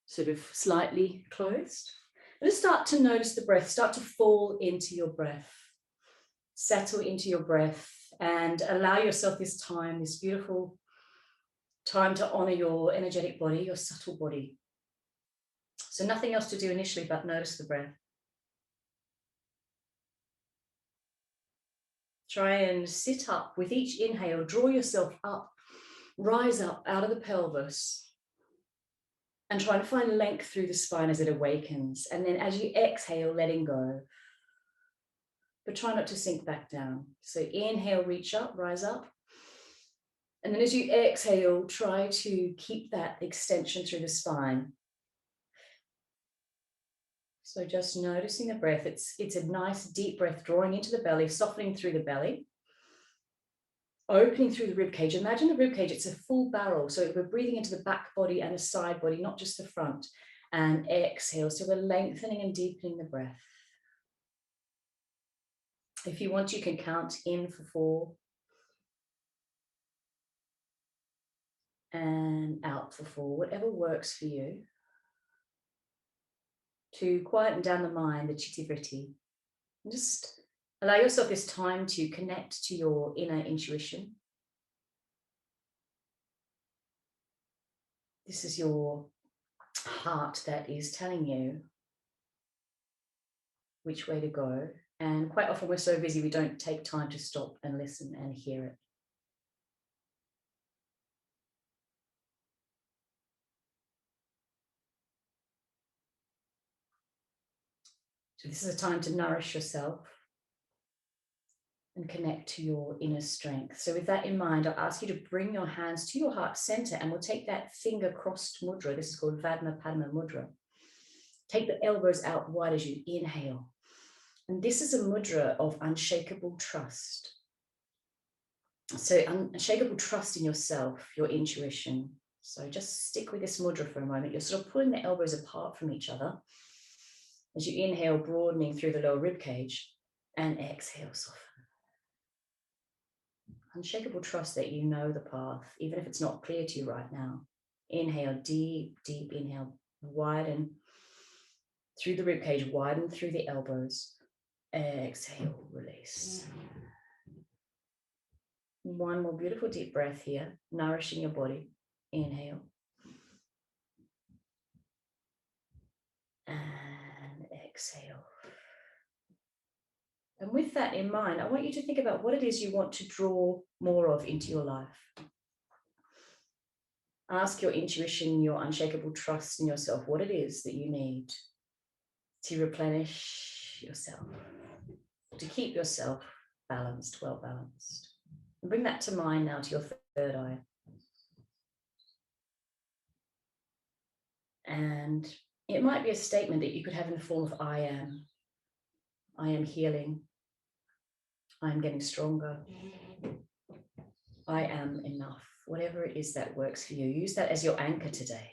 sort of slightly closed. Just start to notice the breath, start to fall into your breath, settle into your breath, and allow yourself this time, this beautiful time to honor your energetic body, your subtle body. So nothing else to do initially but notice the breath. Try and sit up with each inhale, draw yourself up, rise up out of the pelvis, and try to find length through the spine as it awakens. And then as you exhale, letting go. But try not to sink back down. So inhale, reach up, rise up. And then as you exhale, try to keep that extension through the spine. So just noticing the breath. It's a nice deep breath, drawing into the belly, softening through the belly, opening through the rib cage. Imagine the rib cage, it's a full barrel. So we're breathing into the back body and the side body, not just the front. And exhale. So we're lengthening and deepening the breath. If you want, you can count in for 4 and out for 4, whatever works for you, to quieten down the mind, the chitty-gritty. And just allow yourself this time to connect to your inner intuition. This is your heart that is telling you which way to go. And quite often we're so busy we don't take time to stop and listen and hear it. So this is a time to nourish yourself and connect to your inner strength. So with that in mind, I'll ask you to bring your hands to your heart center, and we'll take that finger crossed mudra. This is called Vadma Padma Mudra. Take the elbows out wide as you inhale. And this is a mudra of unshakable trust. So unshakable trust in yourself, your intuition. So just stick with this mudra for a moment. You're sort of pulling the elbows apart from each other. As you inhale, broadening through the lower rib cage, and exhale, soften. Unshakable trust that you know the path, even if it's not clear to you right now. Inhale, deep, deep inhale, widen through the rib cage, widen through the elbows. Exhale, release. One more beautiful deep breath here, nourishing your body. Inhale. And exhale. And with that in mind, I want you to think about what it is you want to draw more of into your life. Ask your intuition, your unshakable trust in yourself, what it is that you need to replenish yourself, to keep yourself balanced, well balanced. And bring that to mind now to your third eye. And it might be a statement that you could have in the form of I am. I am healing. I am getting stronger. I am enough. Whatever it is that works for you, use that as your anchor today.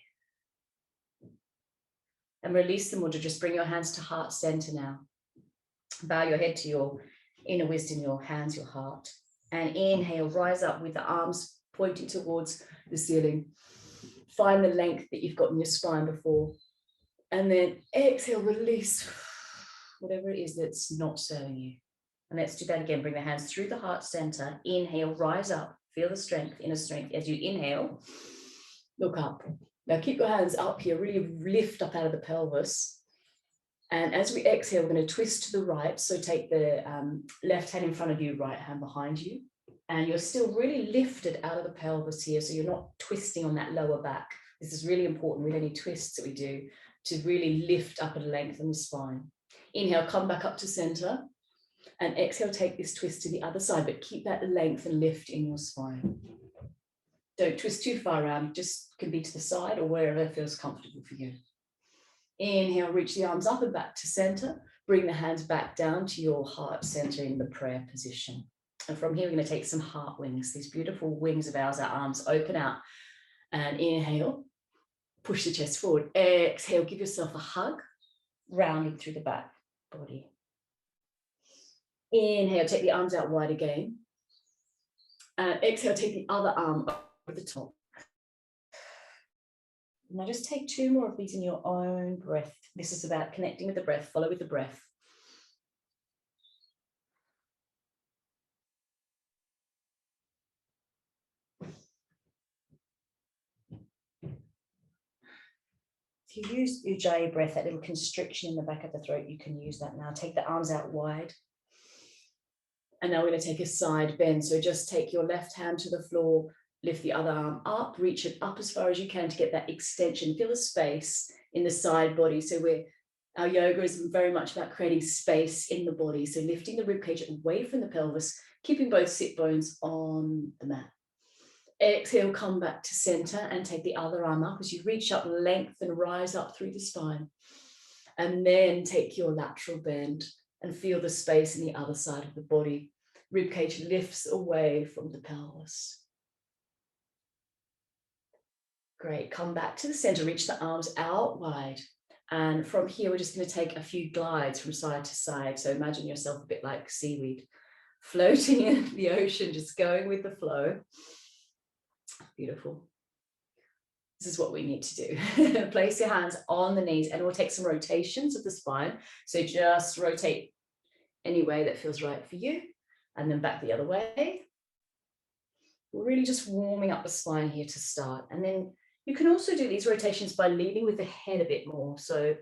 And release the mudra. Just bring your hands to heart center now. Bow your head to your inner wisdom, your hands, your heart. And inhale, rise up with the arms pointing towards the ceiling. Find the length that you've got in your spine before. And then exhale, release whatever it is that's not serving you. And let's do that again. Bring the hands through the heart center. Inhale, rise up. Feel the strength, inner strength. As you inhale, look up. Now keep your hands up here. Really lift up out of the pelvis. And as we exhale, we're going to twist to the right. So take the left hand in front of you, right hand behind you. And you're still really lifted out of the pelvis here. So you're not twisting on that lower back. This is really important with any twists that we do to really lift up and lengthen the spine. Inhale, come back up to center. And exhale, take this twist to the other side, but keep that length and lift in your spine. Don't twist too far around, just can be to the side or wherever feels comfortable for you. Inhale, reach the arms up and back to center. Bring the hands back down to your heart center in the prayer position. And from here, we're going to take some heart wings, these beautiful wings of ours, our arms open out. And inhale, push the chest forward. Exhale, give yourself a hug, rounding through the back body. Inhale, take the arms out wide again. Exhale, take the other arm over the top. Now just take 2 more of these in your own breath. This is about connecting with the breath. Follow with the breath. If you use Ujjayi breath, that little constriction in the back of the throat, you can use that now. Take the arms out wide. And now we're going to take a side bend. So just take your left hand to the floor, lift the other arm up, reach it up as far as you can to get that extension. Feel the space in the side body. So our yoga is very much about creating space in the body. So lifting the ribcage away from the pelvis, keeping both sit bones on the mat. Exhale, come back to center and take the other arm up as you reach up, lengthen, rise up through the spine. And then take your lateral bend and feel the space in the other side of the body. Ribcage lifts away from the pelvis. Great, come back to the center, reach the arms out wide. And from here, we're just going to take a few glides from side to side. So imagine yourself a bit like seaweed, floating in the ocean, just going with the flow. Beautiful. This is what we need to do. Place your hands on the knees and we'll take some rotations of the spine. So just rotate any way that feels right for you and then back the other way. We're really just warming up the spine here to start. And then you can also do these rotations by leading with the head a bit more. So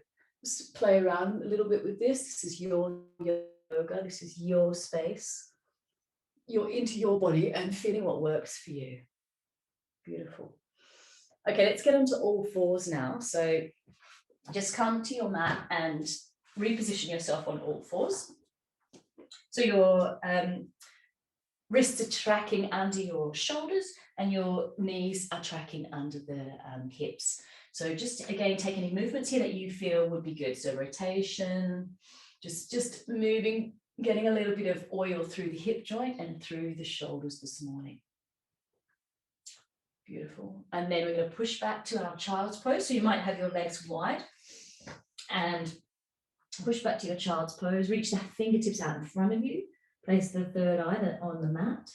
just play around a little bit with this. This is your yoga. This is your space. You're into your body and feeling what works for you. Beautiful. Okay, let's get onto all fours now. So just come to your mat and reposition yourself on all fours. So your wrists are tracking under your shoulders and your knees are tracking under the hips. So just again, take any movements here that you feel would be good. So rotation, just moving, getting a little bit of oil through the hip joint and through the shoulders this morning. Beautiful. And then we're going to push back to our child's pose. So you might have your legs wide and push back to your child's pose. Reach the fingertips out in front of you. Place the third eye on the mat.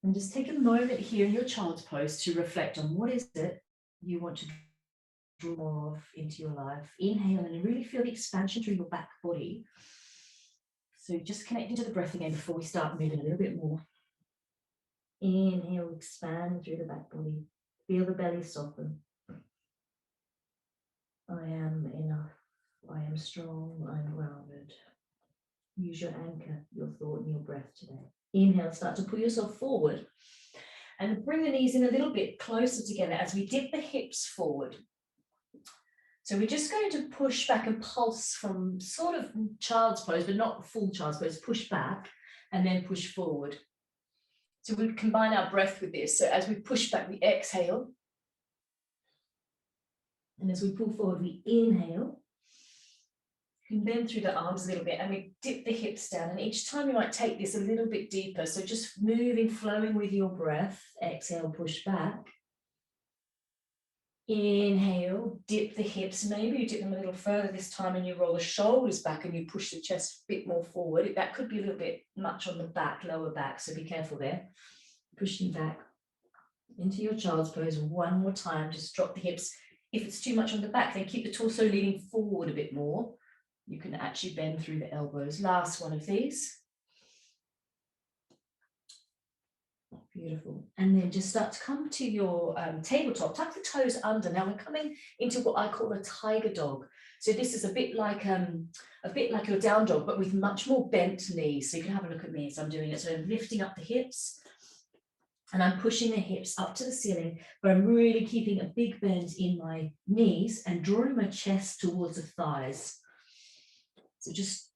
And just take a moment here in your child's pose to reflect on what is it you want to draw more of into your life. Inhale and really feel the expansion through your back body. So just connecting to the breath again before we start moving a little bit more. Inhale, expand through the back body. Feel the belly soften. I am enough. I am strong. I am grounded. Use your anchor, your thought and your breath today. Inhale, start to pull yourself forward and bring the knees in a little bit closer together as we dip the hips forward. So we're just going to push back and pulse from sort of child's pose, but not full child's pose. Push back and then push forward. So we combine our breath with this. So as we push back, we exhale. And as we pull forward, we inhale. You can bend through the arms a little bit and we dip the hips down. And each time you might take this a little bit deeper. So just moving, flowing with your breath. Exhale, push back. Inhale, dip the hips. Maybe you dip them a little further this time and you roll the shoulders back and you push the chest a bit more forward. That could be a little bit much on the back, lower back. So be careful there. Pushing back into your child's pose one more time. Just drop the hips. If it's too much on the back, then keep the torso leaning forward a bit more. You can actually bend through the elbows. Last one of these. Beautiful. And then just start to come to your tabletop. Tuck the toes under. Now we're coming into what I call a tiger dog. So this is a bit like your down dog, but with much more bent knees. So you can have a look at me as I'm doing it. So I'm lifting up the hips and I'm pushing the hips up to the ceiling, but I'm really keeping a big bend in my knees and drawing my chest towards the thighs. So just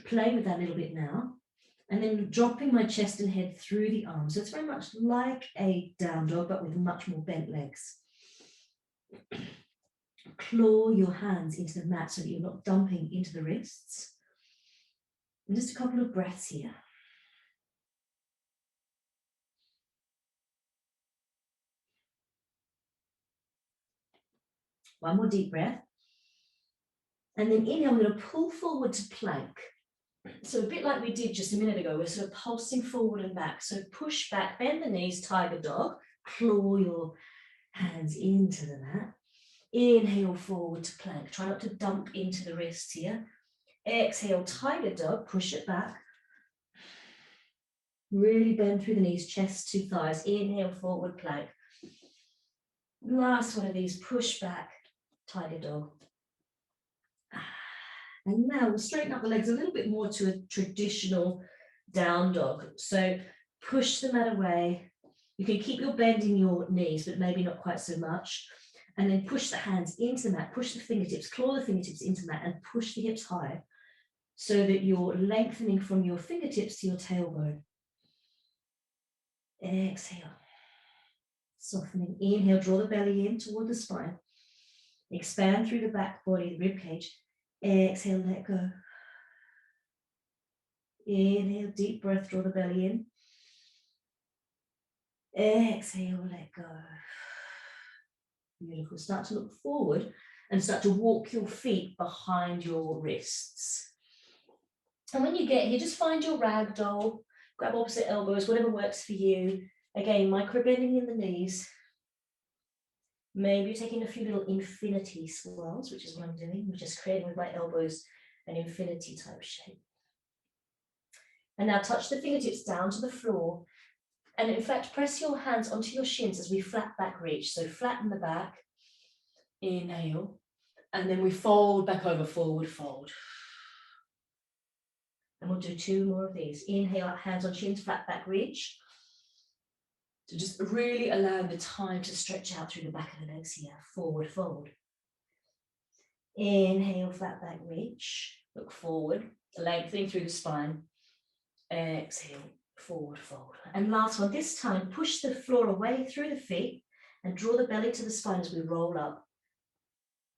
playing with that a little bit now. And then dropping my chest and head through the arms. So it's very much like a down dog, but with much more bent legs. Claw your hands into the mat so that you're not dumping into the wrists. And just a couple of breaths here. One more deep breath. And then inhale, I'm going to pull forward to plank. So a bit like we did just a minute ago, we're sort of pulsing forward and back. So push back, bend the knees, tiger dog, claw your Hands into the mat. Inhale forward to plank. Try not to dump into the wrists here. Exhale, tiger dog, push it back. Really bend through the knees, chest to thighs. Inhale, forward plank. Last one of these, push back, tiger dog. And now we'll straighten up the legs a little bit more to a traditional down dog. So push the mat away. You can keep your bend in your knees, but maybe not quite so much. And then push the hands into the mat, push the fingertips, claw the fingertips into the mat and push the hips high so that you're lengthening from your fingertips to your tailbone. Exhale. Softening. Inhale, draw the belly in toward the spine. Expand through the back body, the rib cage. Exhale, let go. Inhale, deep breath, draw the belly in. Exhale, let go. Beautiful. Start to look forward and start to walk your feet behind your wrists. And when you get here, just find your ragdoll, grab opposite elbows, whatever works for you. Again, micro bending in the knees. Maybe you're taking a few little infinity swirls, which is what I'm doing. I'm just creating with my elbows an infinity type shape. And now touch the fingertips down to the floor. And in fact, press your hands onto your shins as we flat back reach. So flatten the back, inhale, and then we fold back over, forward fold. And we'll do 2 more of these. Inhale, hands on shins, flat back reach. So just really allow the time to stretch out through the back of the legs here, forward fold. Inhale, flat back reach, look forward, lengthening through the spine. Exhale, forward fold. And last one, this time push the floor away through the feet and draw the belly to the spine as we roll up.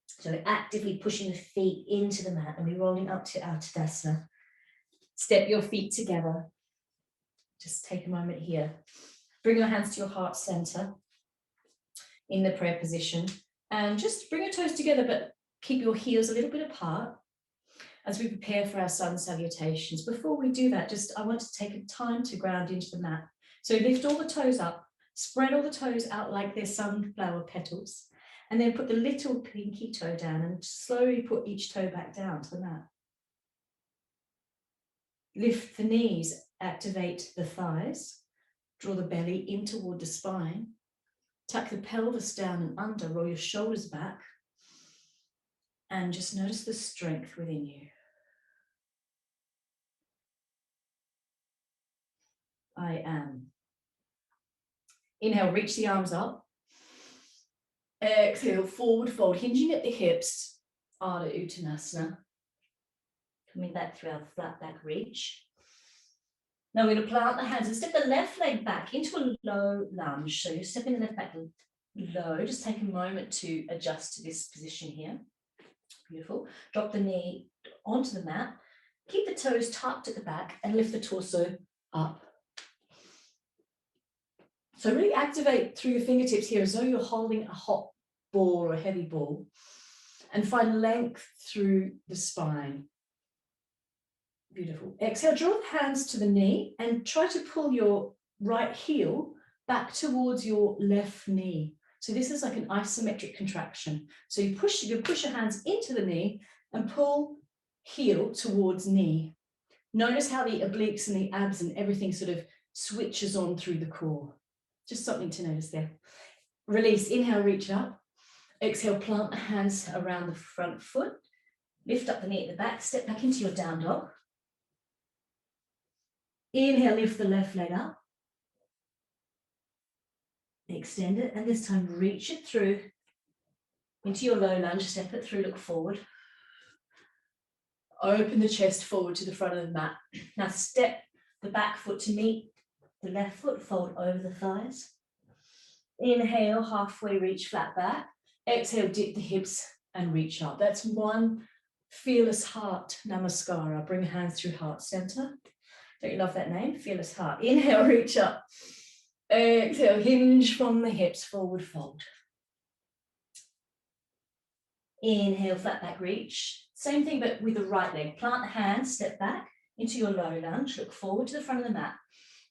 So we're actively pushing the feet into the mat and we're rolling up to our Tadasana. Step your feet together. Just take a moment here. Bring your hands to your heart center in the prayer position and just bring your toes together, but keep your heels a little bit apart as we prepare for our sun salutations. Before we do that, I want to take a time to ground into the mat. So lift all the toes up, spread all the toes out like they're sunflower petals, and then put the little pinky toe down and slowly put each toe back down to the mat. Lift the knees, activate the thighs, draw the belly in toward the spine, tuck the pelvis down and under, roll your shoulders back, and just notice the strength within you. I am. Inhale, reach the arms up. Exhale, forward fold, hinging at the hips, Ardha Uttanasana. Coming back through our flat back reach. Now we're going to plant the hands and step the left leg back into a low lunge. So you're stepping the left back low. Just take a moment to adjust to this position here. Beautiful. Drop the knee onto the mat. Keep the toes tucked at the back and lift the torso up. So really activate through your fingertips here as though you're holding a hot ball or a heavy ball. And find length through the spine. Beautiful. Exhale, draw the hands to the knee and try to pull your right heel back towards your left knee. So this is like an isometric contraction. So you push your hands into the knee and pull heel towards knee. Notice how the obliques and the abs and everything sort of switches on through the core. Just something to notice there. Release, inhale, reach up. Exhale, plant the hands around the front foot. Lift up the knee at the back, step back into your down dog. Inhale, lift the left leg up. Extend it, and this time reach it through into your low lunge, step it through, look forward. Open the chest forward to the front of the mat. Now step the back foot to meet the left foot, fold over the thighs. Inhale, halfway reach, flat back. Exhale, dip the hips and reach up. That's one fearless heart namaskara. Bring hands through heart center. Don't you love that name? Fearless heart. Inhale, reach up. Exhale, hinge from the hips, forward fold. Inhale, flat back reach. Same thing, but with the right leg. Plant the hands, step back into your low lunge. Look forward to the front of the mat.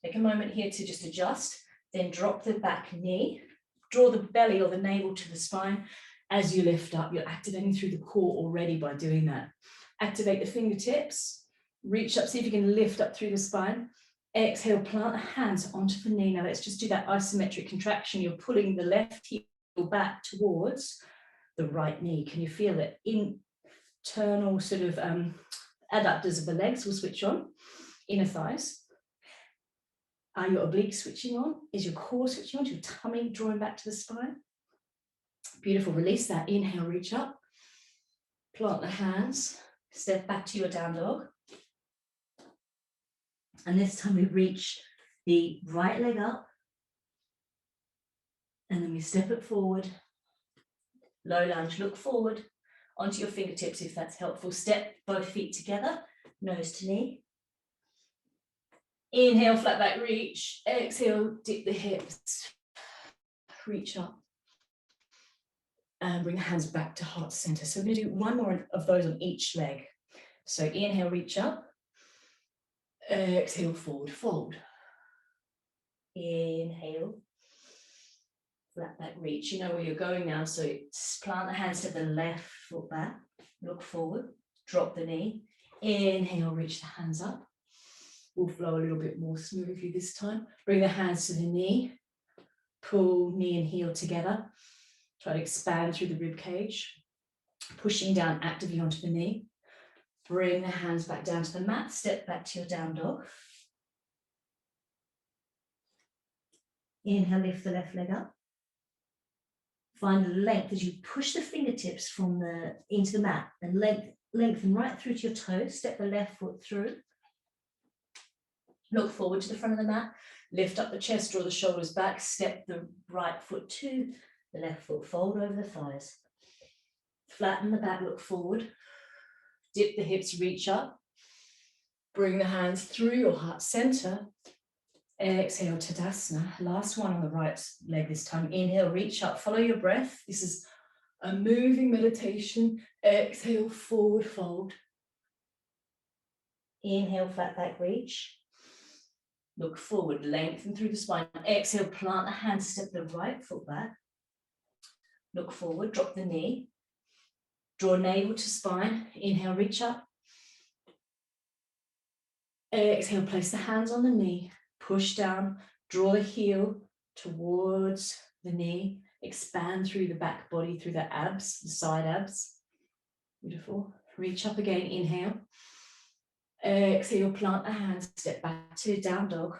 Take a moment here to just adjust. Then drop the back knee. Draw the belly or the navel to the spine. As you lift up, you're activating through the core already by doing that. Activate the fingertips. Reach up, see if you can lift up through the spine. Exhale, plant the hands onto the knee. Now let's just do that isometric contraction. You're pulling the left heel back towards the right knee. Can you feel it? Internal sort of adductors of the legs will switch on. Inner thighs. Are your obliques switching on? Is your core switching on? Is your tummy drawing back to the spine? Beautiful. Release that. Inhale, reach up. Plant the hands. Step back to your down dog. And this time we reach the right leg up. And then we step it forward. Low lunge, look forward onto your fingertips if that's helpful. Step both feet together, nose to knee. Inhale, flat back reach. Exhale, dip the hips. Reach up. And bring the hands back to heart center. So we're going to do one more of those on each leg. So inhale, reach up. Exhale, forward fold. Inhale. Flat back reach. You know where you're going now. So plant the hands to the left foot back. Look forward. Drop the knee. Inhale, reach the hands up. We'll flow a little bit more smoothly this time. Bring the hands to the knee. Pull knee and heel together. Try to expand through the rib cage. Pushing down actively onto the knee. Bring the hands back down to the mat. Step back to your down dog. Inhale, lift the left leg up. Find the length as you push the fingertips from into the mat and lengthen right through to your toes. Step the left foot through. Look forward to the front of the mat. Lift up the chest, draw the shoulders back. Step the right foot to the left foot. Fold over the thighs. Flatten the back, look forward. Dip the hips, reach up. Bring the hands through your heart center. Exhale, Tadasana. Last one on the right leg this time. Inhale, reach up, follow your breath. This is a moving meditation. Exhale, forward fold. Inhale, flat back reach. Look forward, lengthen through the spine. Exhale, plant the hands, step the right foot back. Look forward, drop the knee. Draw navel to spine. Inhale, reach up. Exhale, place the hands on the knee. Push down, draw the heel towards the knee. Expand through the back body, through the abs, the side abs. Beautiful. Reach up again, inhale. Exhale, plant the hands, step back to down dog.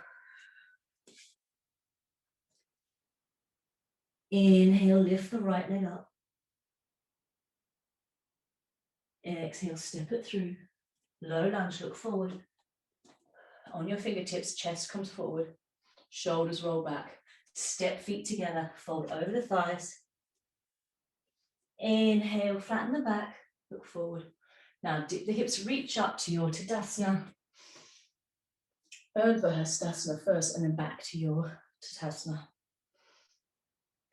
Inhale, lift the right leg up. Exhale, step it through. Low lunge, look forward. On your fingertips, chest comes forward. Shoulders roll back. Step feet together, fold over the thighs. Inhale, flatten the back, look forward. Now dip the hips, reach up to your Tadasana. Urdhva Hastasana first and then back to your Tadasana.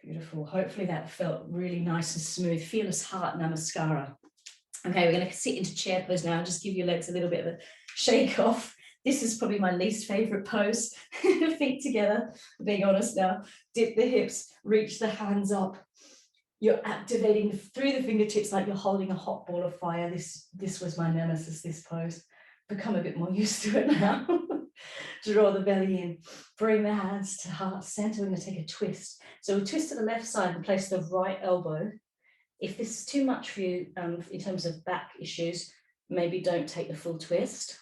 Beautiful. Hopefully that felt really nice and smooth. Feel as heart namaskara. Okay, we're going to sit into chair pose now and just give your legs a little bit of a shake off. This is probably my least favorite pose. Feet together, being honest now. Dip the hips, reach the hands up. You're activating through the fingertips like you're holding a hot ball of fire. This was my nemesis, this pose. Become a bit more used to it now. Draw the belly in. Bring the hands to heart center. We're going to take a twist. So we twist to the left side and place the right elbow. If this is too much for you in terms of back issues, maybe don't take the full twist.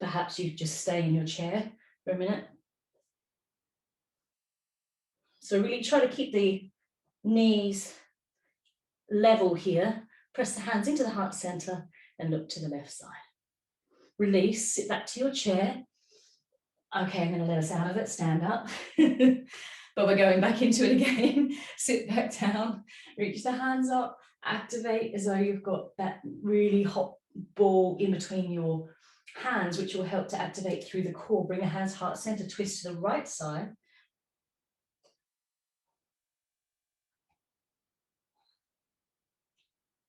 Perhaps you just stay in your chair for a minute. So really try to keep the knees level here. Press the hands into the heart center and look to the left side. Release, sit back to your chair. Okay, I'm going to let us out of it, stand up. But we're going back into it again. Sit back down, reach the hands up, activate as though you've got that really hot ball in between your hands, which will help to activate through the core. Bring the hands heart center, twist to the right side.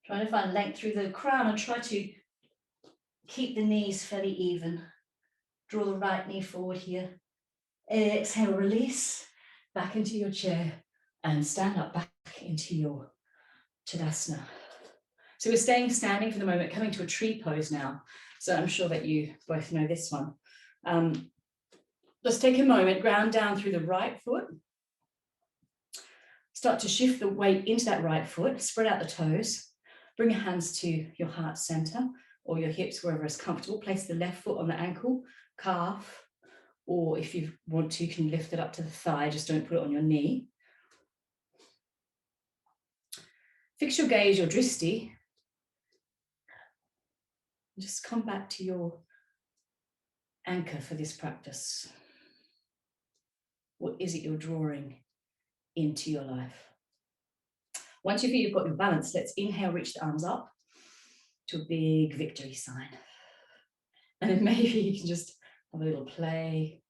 Trying to find length through the crown and try to keep the knees fairly even. Draw the right knee forward here. Exhale, release back into your chair. and stand up back into your Tadasana. So we're staying standing for the moment, coming to a tree pose now. So I'm sure that you both know this one. Let's take a moment, ground down through the right foot. Start to shift the weight into that right foot, spread out the toes, bring your hands to your heart center or your hips, wherever is comfortable. Place the left foot on the ankle, calf, or if you want to, you can lift it up to the thigh, just don't put it on your knee. Fix your gaze, your dristi. Just come back to your anchor for this practice. What is it you're drawing into your life? Once you feel you've got your balance, let's inhale, reach the arms up to a big victory sign. And then maybe you can just have a little play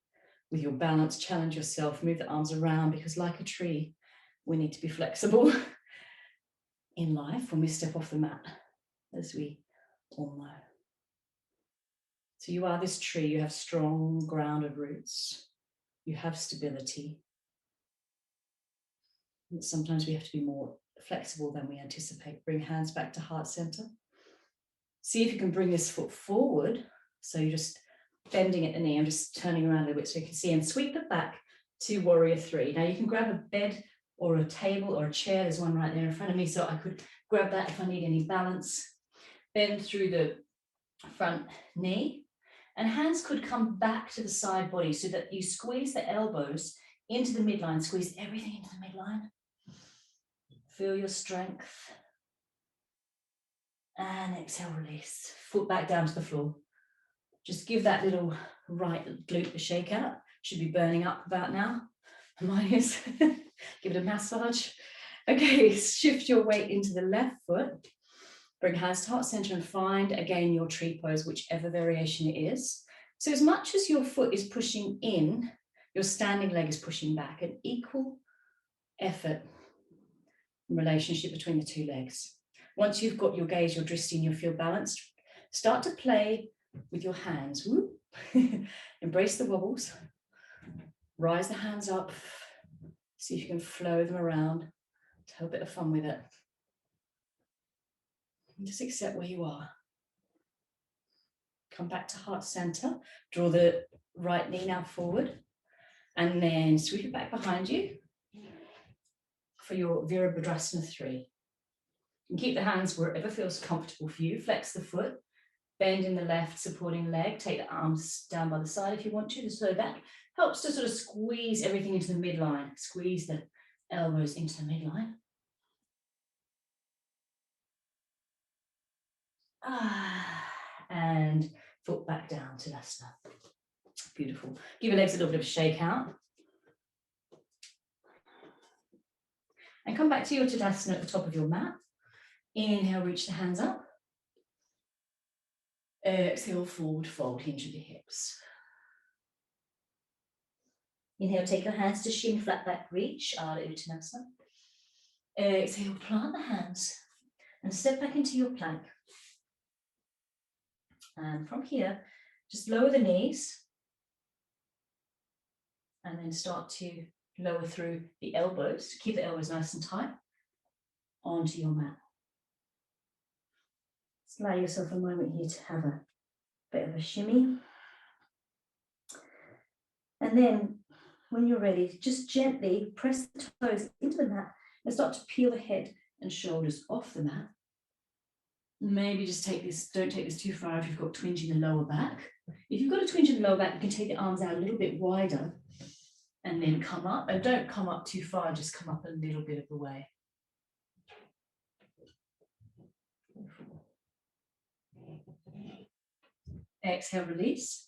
with your balance, challenge yourself, move the arms around, because like a tree, we need to be flexible in life when we step off the mat, as we all know. So you are this tree, you have strong grounded roots, you have stability. And sometimes we have to be more flexible than we anticipate. Bring hands back to heart center. See if you can bring this foot forward. So you're just bending at the knee. I'm just turning around a little bit so you can see, and sweep it back to warrior three. Now you can grab a bed or a table or a chair. There's one right there in front of me, so I could grab that if I need any balance. Bend through the front knee. And hands could come back to the side body so that you squeeze the elbows into the midline, squeeze everything into the midline. Feel your strength. And exhale, release. Foot back down to the floor. Just give that little right glute a shake out. Should be burning up about now. Mine is. Give it a massage. Okay, shift your weight into the left foot. Bring hands to heart center and find again your tree pose, whichever variation it is. So as much as your foot is pushing in, your standing leg is pushing back. An equal effort in relationship between the two legs. Once you've got your gaze, your dristi, and you feel balanced, start to play with your hands. Embrace the wobbles. Rise the hands up. See if you can flow them around. Have a bit of fun with it. Just accept where you are. Come back to heart center. Draw the right knee now forward. And then sweep it back behind you for your Virabhadrasana 3. And keep the hands wherever feels comfortable for you. Flex the foot. Bend in the left supporting leg. Take the arms down by the side if you want to. So that helps to sort of squeeze everything into the midline. Squeeze the elbows into the midline. And foot back down to Tadasana. Beautiful. Give your legs a little bit of a shake out. And come back to your Tadasana at the top of your mat. Inhale, reach the hands up. Exhale, forward fold, hinge of the hips. Inhale, take your hands to shin, flat back reach, Ardha Uttanasana. Exhale, plant the hands and step back into your plank. And from here, just lower the knees and then start to lower through the elbows. Keep the elbows nice and tight onto your mat. Just allow yourself a moment here to have a bit of a shimmy. And then when you're ready, just gently press the toes into the mat and start to peel the head and shoulders off the mat. Maybe just take this, don't take this too far if you've got twinge in the lower back. If you've got a twinge in the lower back, you can take the arms out a little bit wider and then come up. And don't come up too far, just come up a little bit of the way. Exhale, release.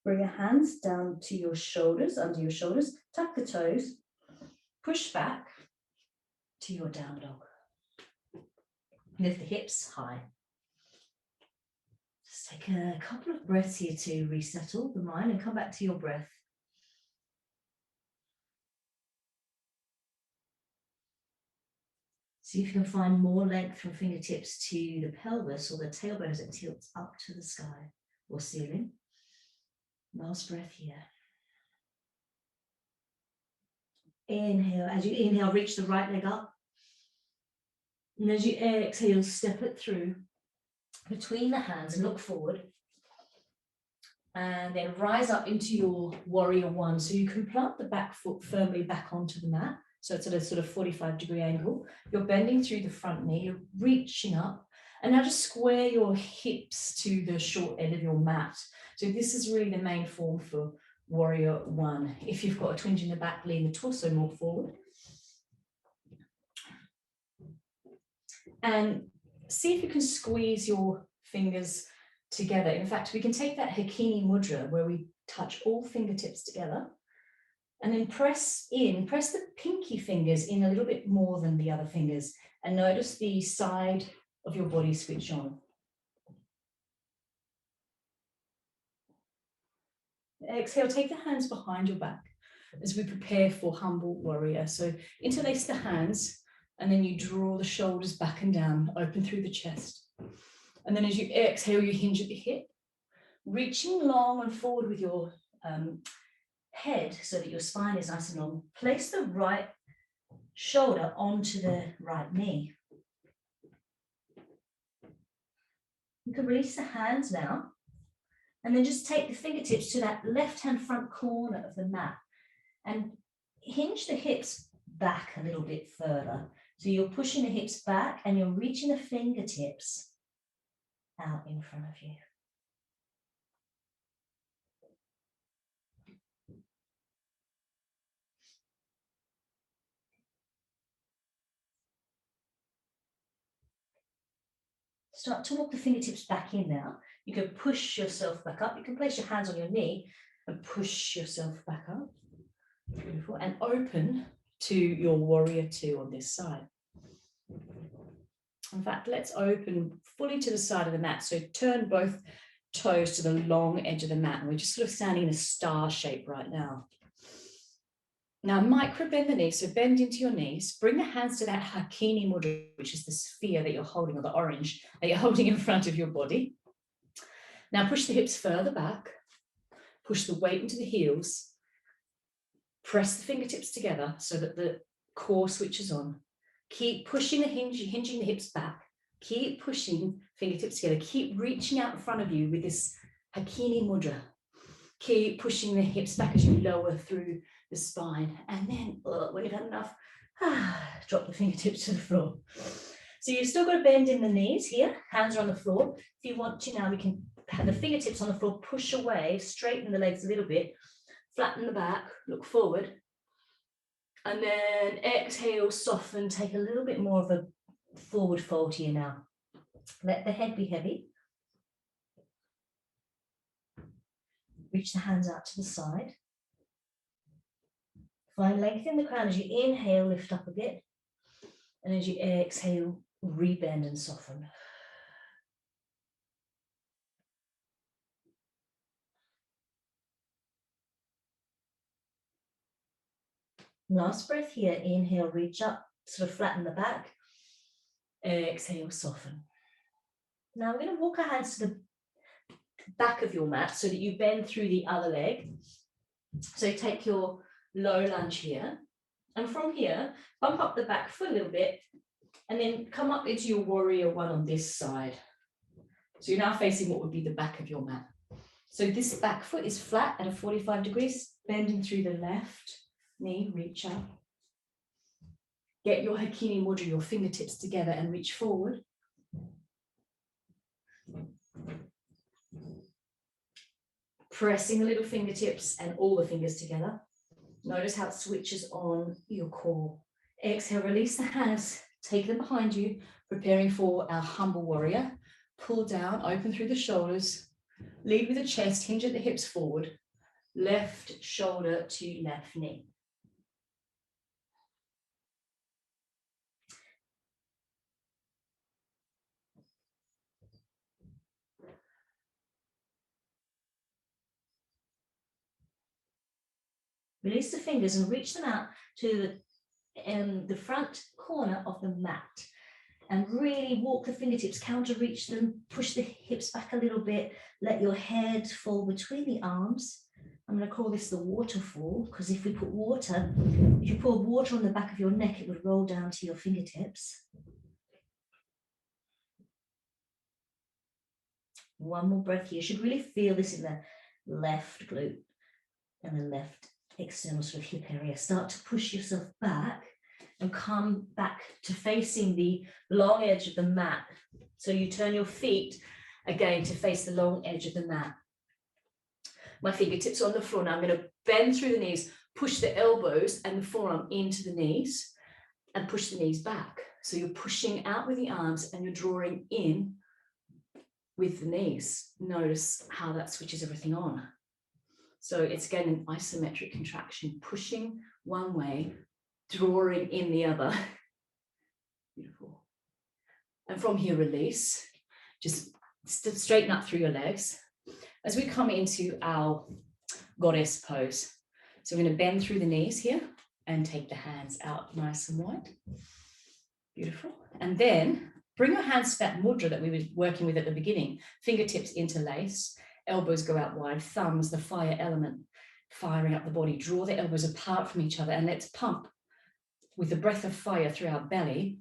Bring your hands down to your shoulders, under your shoulders. Tuck the toes. Push back to your down dog. Lift the hips high. Just take a couple of breaths here to resettle the mind and come back to your breath. See if you can find more length from fingertips to the pelvis or the tailbone as it tilts up to the sky or ceiling. Last breath here. Inhale. As you inhale, reach the right leg up. And as you exhale, step it through between the hands and look forward. And then rise up into your warrior one. So you can plant the back foot firmly back onto the mat. So it's at a sort of 45-degree angle. You're bending through the front knee, you're reaching up. And now just square your hips to the short end of your mat. So this is really the main form for warrior one. If you've got a twinge in the back, lean the torso more forward. And see if you can squeeze your fingers together. In fact, we can take that Hakini Mudra where we touch all fingertips together and then press the pinky fingers in a little bit more than the other fingers, and notice the side of your body switch on. Exhale, take the hands behind your back as we prepare for humble warrior. So interlace the hands and then you draw the shoulders back and down, open through the chest. And then as you exhale, you hinge at the hip, reaching long and forward with your head so that your spine is nice and long. Place the right shoulder onto the right knee. You can release the hands now, and then just take the fingertips to that left-hand front corner of the mat and hinge the hips back a little bit further. So you're pushing the hips back and you're reaching the fingertips out in front of you. Start to walk the fingertips back in now. You can push yourself back up. You can place your hands on your knee and push yourself back up. Beautiful. And open to your warrior two on this side. In fact, let's open fully to the side of the mat. So turn both toes to the long edge of the mat. And we're just sort of standing in a star shape right now. Now, micro bend the knees, so bend into your knees, bring the hands to that Hakini Mudra, which is the sphere that you're holding, or the orange that you're holding in front of your body. Now push the hips further back, push the weight into the heels, press the fingertips together so that the core switches on. Keep pushing the hinging the hips back, keep pushing fingertips together, keep reaching out in front of you with this Hakini Mudra. Keep pushing the hips back as you lower through the spine, and then when you've had enough, drop the fingertips to the floor. So you've still got to bend in the knees here, hands are on the floor. If you want to now, we can have the fingertips on the floor, push away, straighten the legs a little bit, flatten the back, look forward, and then exhale, soften, take a little bit more of a forward fold here now. Let the head be heavy. Reach the hands out to the side. Find length in the crown as you inhale, lift up a bit. And as you exhale, rebend and soften. Last breath here, inhale, reach up, sort of flatten the back. Exhale, soften. Now we're going to walk our hands to the back of your mat so that you bend through the other leg. So take your low lunge here, and from here bump up the back foot a little bit and then come up into your warrior one on this side. So you're now facing what would be the back of your mat. So this back foot is flat at a 45 degrees, bending through the left knee, reach up. Get your Hakini Mudra, your fingertips together and reach forward. Pressing the little fingertips and all the fingers together. Notice how it switches on your core. Exhale, release the hands, take them behind you, preparing for our humble warrior. Pull down, open through the shoulders, lead with the chest, hinge at the hips forward, left shoulder to left knee. Release the fingers and reach them out to the front corner of the mat. And really walk the fingertips, counter reach them, push the hips back a little bit, let your head fall between the arms, I'm going to call this the waterfall, because if you pour water on the back of your neck, it would roll down to your fingertips. One more breath here. You should really feel this in the left glute and the left external sort of hip area. Start to push yourself back and come back to facing the long edge of the mat. So you turn your feet again to face the long edge of the mat. My fingertips are on the floor. Now I'm going to bend through the knees, push the elbows and the forearm into the knees and push the knees back. So you're pushing out with the arms and you're drawing in with the knees. Notice how that switches everything on. So it's again an isometric contraction, pushing one way, drawing in the other. Beautiful. And from here, release. Just straighten up through your legs. As we come into our goddess pose. So we're going to bend through the knees here and take the hands out nice and wide. Beautiful. And then bring your hands to that mudra that we were working with at the beginning. Fingertips interlace, elbows go out wide, thumbs, the fire element, firing up the body. Draw the elbows apart from each other and let's pump with the breath of fire through our belly,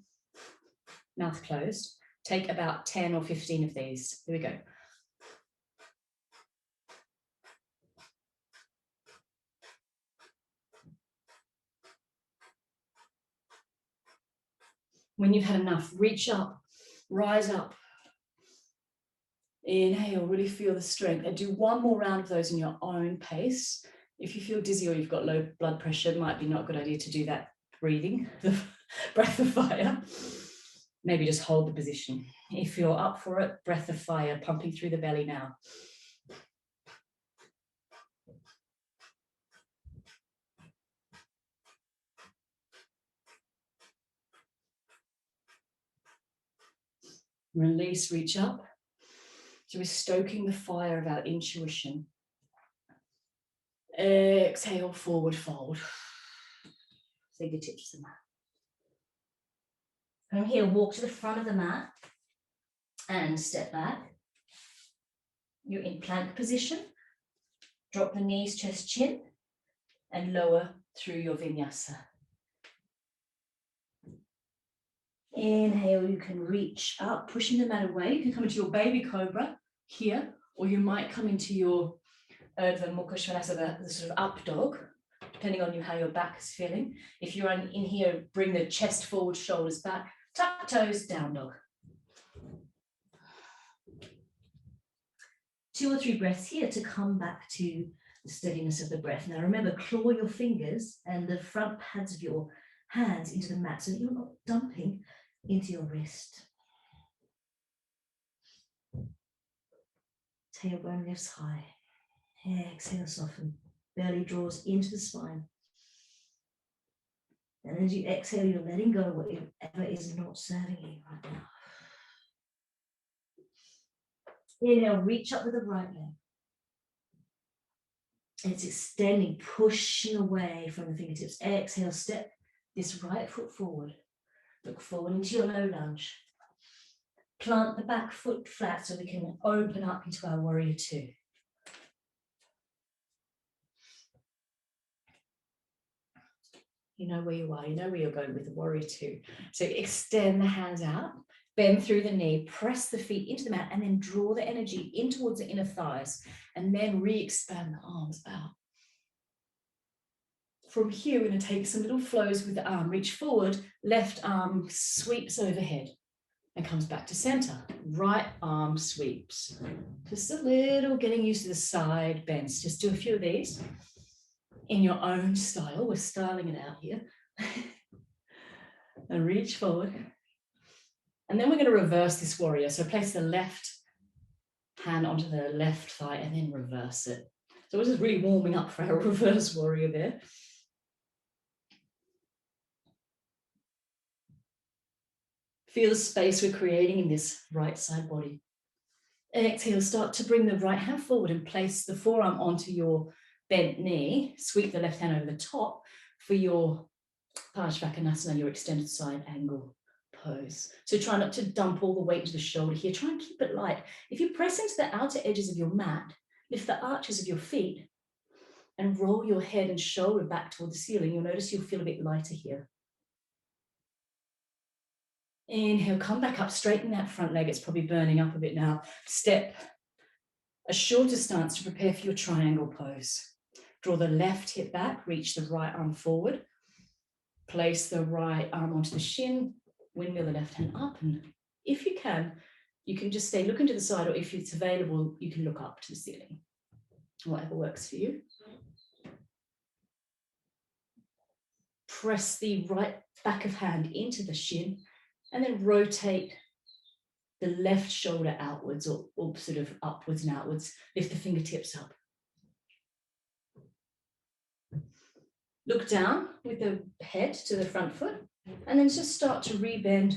mouth closed. Take about 10 or 15 of these. Here we go. When you've had enough, reach up, rise up. Inhale, really feel the strength. And do one more round of those in your own pace. If you feel dizzy or you've got low blood pressure, it might be not a good idea to do that breathing, the breath of fire. Maybe just hold the position. If you're up for it, breath of fire, pumping through the belly now. Release, reach up. So we're stoking the fire of our intuition. Exhale, forward fold. Fingertips to the mat. From here, walk to the front of the mat and step back. You're in plank position. Drop the knees, chest, chin, and lower through your vinyasa. Inhale, you can reach up, pushing the mat away. You can come into your baby cobra here, or you might come into your Urdhva Mukha Svanasana, the sort of up dog, depending on how your back is feeling. If you're in here, bring the chest forward, shoulders back, tuck toes, down dog. 2 or 3 breaths here to come back to the steadiness of the breath. Now remember, claw your fingers and the front pads of your hands into the mat so that you're not dumping into your wrist. Tailbone lifts high. Exhale, soften. Belly draws into the spine. And as you exhale, you're letting go of whatever is not serving you right now. Inhale, reach up with the right leg. It's extending, pushing away from the fingertips. Exhale, step this right foot forward. Look forward into your low lunge. Plant the back foot flat so we can open up into our warrior 2. You know where you are, you know where you're going with the warrior 2. So extend the hands out, bend through the knee, press the feet into the mat, and then draw the energy in towards the inner thighs, and then re-expand the arms out. From here, we're going to take some little flows with the arm. Reach forward, left arm sweeps overhead and comes back to center. Right arm sweeps. Just a little getting used to the side bends. Just do a few of these in your own style. We're styling it out here. And reach forward. And then we're going to reverse this warrior. So place the left hand onto the left thigh and then reverse it. So we're just really warming up for our reverse warrior there. Feel the space we're creating in this right side body. Exhale, start to bring the right hand forward and place the forearm onto your bent knee. Sweep the left hand over the top for your Parsvakonasana, your extended side angle pose. So try not to dump all the weight to the shoulder here. Try and keep it light. If you press into the outer edges of your mat, lift the arches of your feet, and roll your head and shoulder back toward the ceiling. You'll notice you'll feel a bit lighter here. Inhale, come back up, straighten that front leg. It's probably burning up a bit now. Step a shorter stance to prepare for your triangle pose. Draw the left hip back, reach the right arm forward. Place the right arm onto the shin, windmill the left hand up, and if you can just stay looking to the side, or if it's available, you can look up to the ceiling. Whatever works for you. Press the right back of hand into the shin, and then rotate the left shoulder outwards, or sort of upwards and outwards. Lift the fingertips up. Look down with the head to the front foot, and then just start to rebend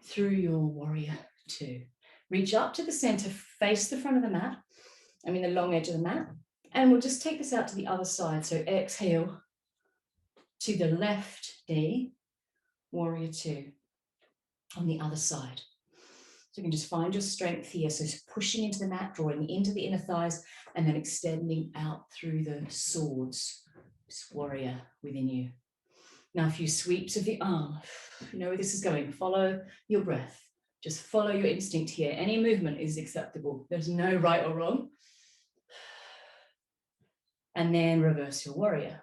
through your warrior two. Reach up to the center, face the front of the mat, the long edge of the mat, and we'll just take this out to the other side. So exhale to the left knee, warrior two, on the other side. So you can just find your strength here. So pushing into the mat, drawing into the inner thighs, and then extending out through the swords, this warrior within you. Now, a few sweeps of the arm. You know where this is going. Follow your breath. Just follow your instinct here. Any movement is acceptable. There's no right or wrong. And then reverse your warrior.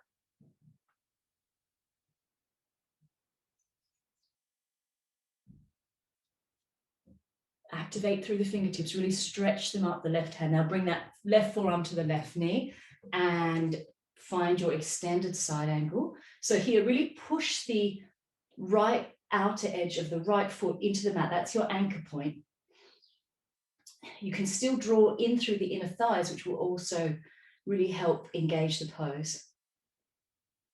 Activate through the fingertips, really stretch them up the left hand. Now bring that left forearm to the left knee and find your extended side angle. So here, really push the right outer edge of the right foot into the mat. That's your anchor point. You can still draw in through the inner thighs, which will also really help engage the pose.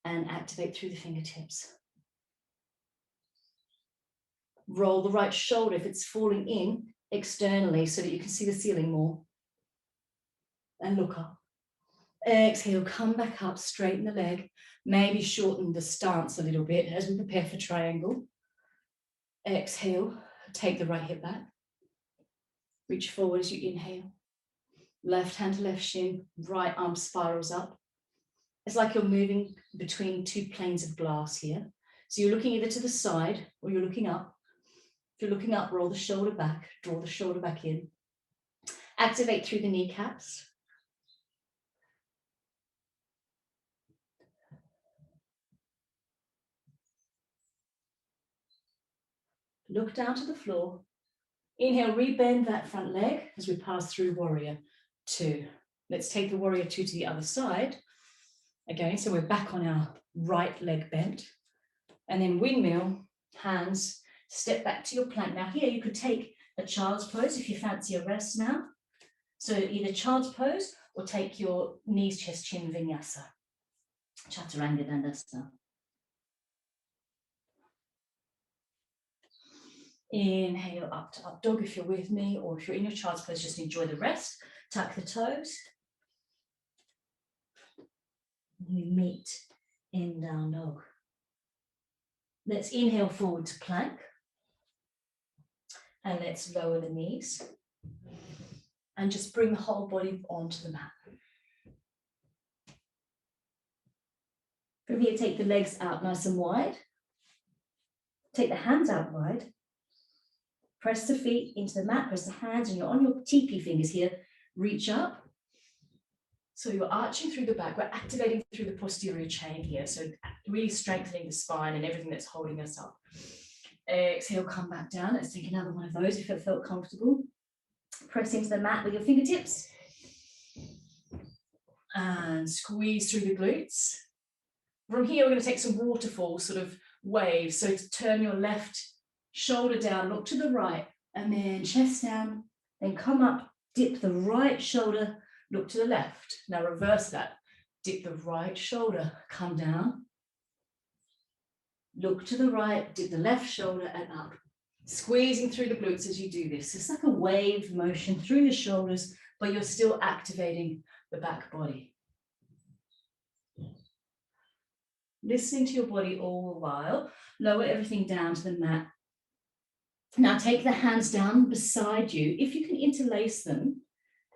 And activate through the fingertips. Roll the right shoulder if it's falling in externally so that you can see the ceiling more. And look up. Exhale, come back up, straighten the leg. Maybe shorten the stance a little bit as we prepare for triangle. Exhale, take the right hip back. Reach forward as you inhale. Left hand to left shin, right arm spirals up. It's like you're moving between two planes of glass here. So you're looking either to the side or you're looking up. If you're looking up, roll the shoulder back, draw the shoulder back in. Activate through the kneecaps. Look down to the floor. Inhale, rebend that front leg as we pass through warrior two. Let's take the warrior two to the other side. Again, so we're back on our right leg bent. And then windmill, hands, step back to your plank. Now here you could take a child's pose if you fancy a rest now. So either child's pose or take your knees, chest, chin, vinyasa. Chaturanga Dandasana. Inhale up to up dog if you're with me, or if you're in your child's pose, just enjoy the rest. Tuck the toes. We meet in down dog. Let's inhale forward to plank. And let's lower the knees. And just bring the whole body onto the mat. From here, take the legs out nice and wide. Take the hands out wide. Press the feet into the mat, press the hands, and you're on your teepee fingers here. Reach up. So you're arching through the back. We're activating through the posterior chain here. So really strengthening the spine and everything that's holding us up. Exhale, come back down. Let's take another one of those if it felt comfortable. Press into the mat with your fingertips. And squeeze through the glutes. From here, we're going to take some waterfall sort of waves. So to turn your left shoulder down, look to the right, and then chest down, then come up, dip the right shoulder, look to the left. Now reverse that. Dip the right shoulder, come down, look to the right, dip the left shoulder and up. Squeezing through the glutes as you do this. It's like a wave motion through the shoulders, but you're still activating the back body. Listening to your body all the while. Lower everything down to the mat. Now take the hands down beside you. If you can interlace them,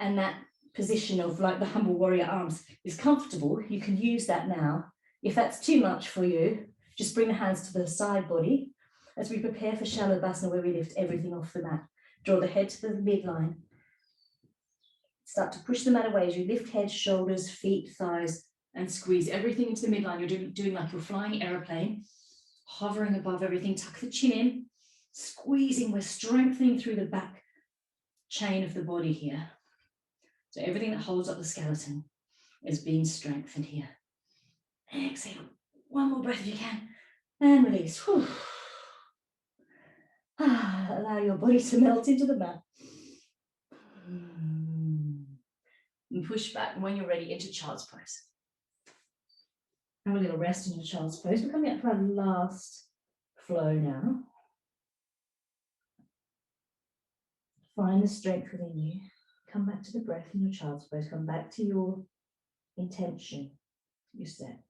and that position of like the humble warrior arms is comfortable, you can use that now. If that's too much for you, just bring the hands to the side body as we prepare for Shalabhasana, where we lift everything off the mat. Draw the head to the midline. Start to push the mat away as you lift head, shoulders, feet, thighs, and squeeze everything into the midline. You're doing like you're flying airplane, hovering above everything. Tuck the chin in, squeezing. We're strengthening through the back chain of the body here. So everything that holds up the skeleton is being strengthened here. Exhale. One more breath if you can. And release. Whew. Allow your body to melt into the mat. And push back. And when you're ready, into child's pose. Have a little rest in your child's pose. We're coming up to our last flow now. Find the strength within you. Come back to the breath in your child's pose. Come back to your intention you set.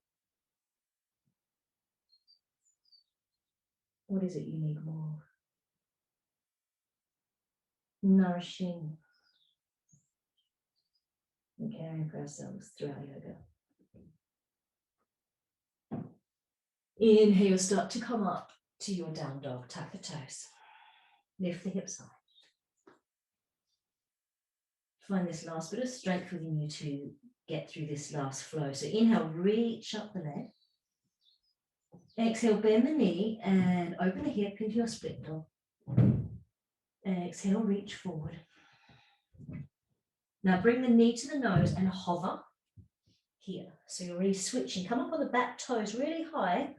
What is it you need more of? Nourishing and caring for ourselves through our yoga. Inhale, start to come up to your down dog. Tuck the toes. Lift the hips high. Find this last bit of strength within you to get through this last flow. So inhale, reach up the leg. Exhale, bend the knee and open the hip into your split dog. Exhale, reach forward. Now bring the knee to the nose and hover here. So you're really switching. Come up on the back toes really high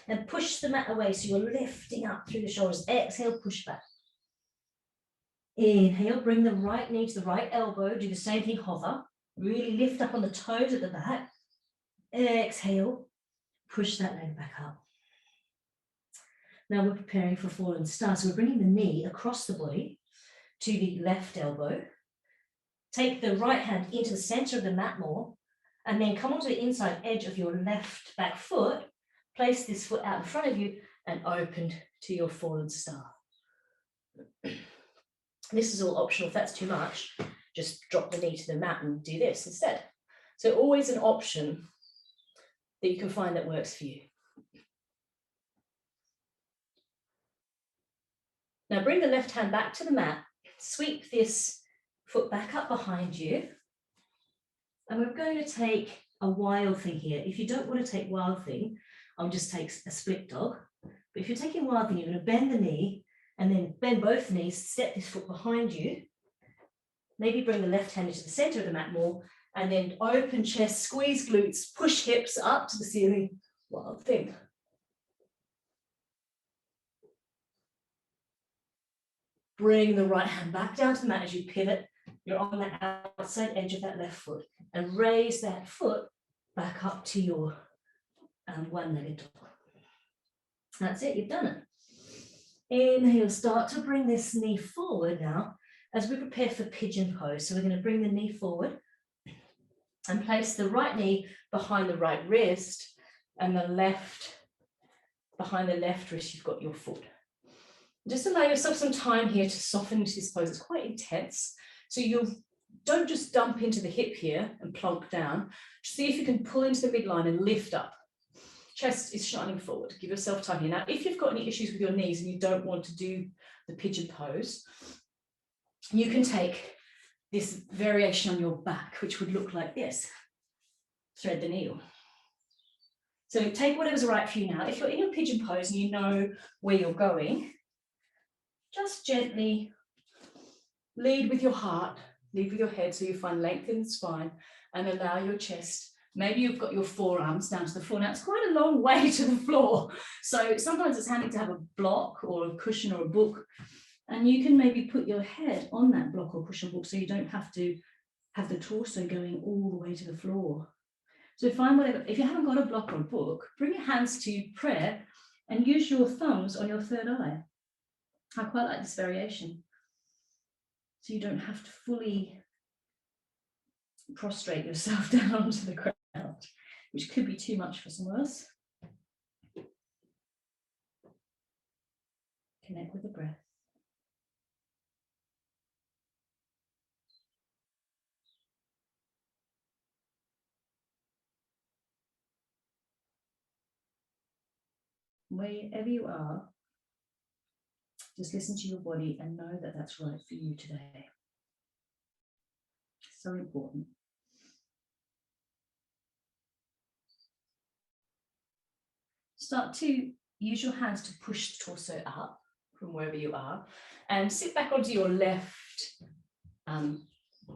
and push the mat away so you're lifting up through the shoulders. Exhale, push back. Inhale, bring the right knee to the right elbow. Do the same thing, hover. Really lift up on the toes at the back. Exhale, push that leg back up. Now we're preparing for fallen star. So we're bringing the knee across the body to the left elbow. Take the right hand into the center of the mat more, and then come onto the inside edge of your left back foot. Place this foot out in front of you and open to your fallen star. This is all optional. If that's too much, just drop the knee to the mat and do this instead. So always an option that you can find that works for you. Now bring the left hand back to the mat, sweep this foot back up behind you, and we're going to take a wild thing here. If you don't want to take wild thing, I'll just take a split dog. But if you're taking wild thing, you're going to bend the knee and then bend both knees, step this foot behind you. Maybe bring the left hand into the center of the mat more, and then open chest, squeeze glutes, push hips up to the ceiling. Wild thing. Bring the right hand back down to the mat as you pivot. You're on the outside edge of that left foot, and raise that foot back up to your one-legged dog. That's it, you've done it. Inhale, start to bring this knee forward now as we prepare for pigeon pose. So we're going to bring the knee forward and place the right knee behind the right wrist, and the left behind the left wrist. You've got your foot. Just allow yourself some time here to soften into this pose. It's quite intense. So you don't just dump into the hip here and plonk down. See if you can pull into the midline and lift up. Chest is shining forward. Give yourself time here. Now, if you've got any issues with your knees and you don't want to do the pigeon pose, you can take this variation on your back, which would look like this. Thread the needle. So take whatever's right for you now. If you're in your pigeon pose and you know where you're going, just gently lead with your heart, lead with your head so you find length in the spine, and allow your chest. Maybe you've got your forearms down to the floor. Now, it's quite a long way to the floor. So sometimes it's handy to have a block or a cushion or a book, and you can maybe put your head on that block or cushion book so you don't have to have the torso going all the way to the floor. So find whatever. If you haven't got a block or a book, bring your hands to prayer and use your thumbs on your third eye. I quite like this variation. So you don't have to fully prostrate yourself down onto the ground, which could be too much for someone else. Connect with the breath. Wherever you are, just listen to your body and know that that's right for you today. So important. Start to use your hands to push the torso up from wherever you are and sit back onto your left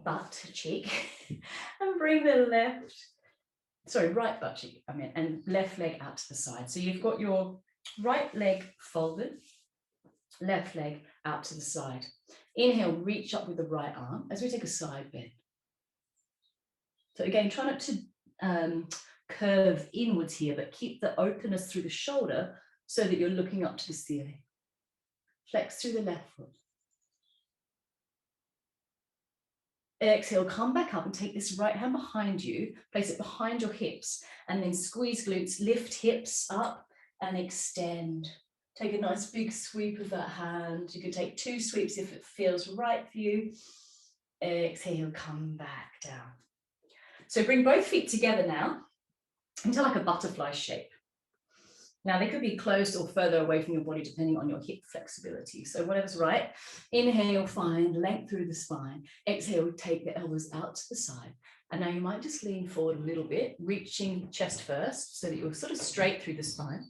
butt cheek and bring the right butt cheek, and left leg out to the side. So you've got your right leg folded, left leg out to the side. Inhale, reach up with the right arm as we take a side bend. So again, try not to curve inwards here, but keep the openness through the shoulder so that you're looking up to the ceiling. Flex through the left foot. Exhale, come back up and take this right hand behind you, place it behind your hips, and then squeeze glutes, lift hips up and extend. Take a nice big sweep of that hand. You can take 2 sweeps if it feels right for you. Exhale, come back down. So bring both feet together now into like a butterfly shape. Now they could be closed or further away from your body depending on your hip flexibility. So whatever's right. Inhale, find length through the spine. Exhale, take the elbows out to the side. And now you might just lean forward a little bit, reaching chest first so that you're sort of straight through the spine.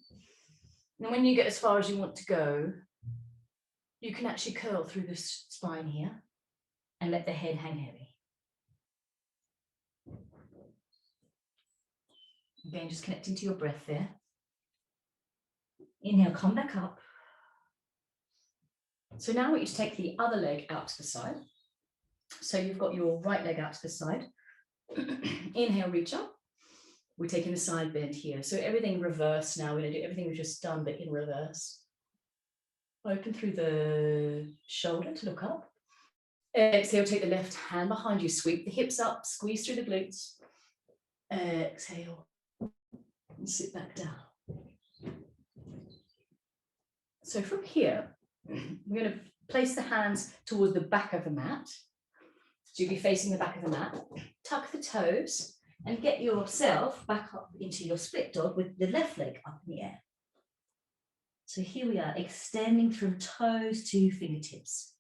And when you get as far as you want to go, you can actually curl through the spine here and let the head hang heavy. Again, just connecting to your breath there. Inhale, come back up. So now I want you to take the other leg out to the side. So you've got your right leg out to the side. Inhale, reach up. We're taking a side bend here. So everything reverse now. We're going to do everything we've just done, but in reverse. Open through the shoulder to look up. Exhale, take the left hand behind you. Sweep the hips up, squeeze through the glutes. Exhale, and sit back down. So from here, we're going to place the hands towards the back of the mat. So you'll be facing the back of the mat. Tuck the toes and get yourself back up into your split dog with the left leg up in the air. So here we are, extending from toes to fingertips.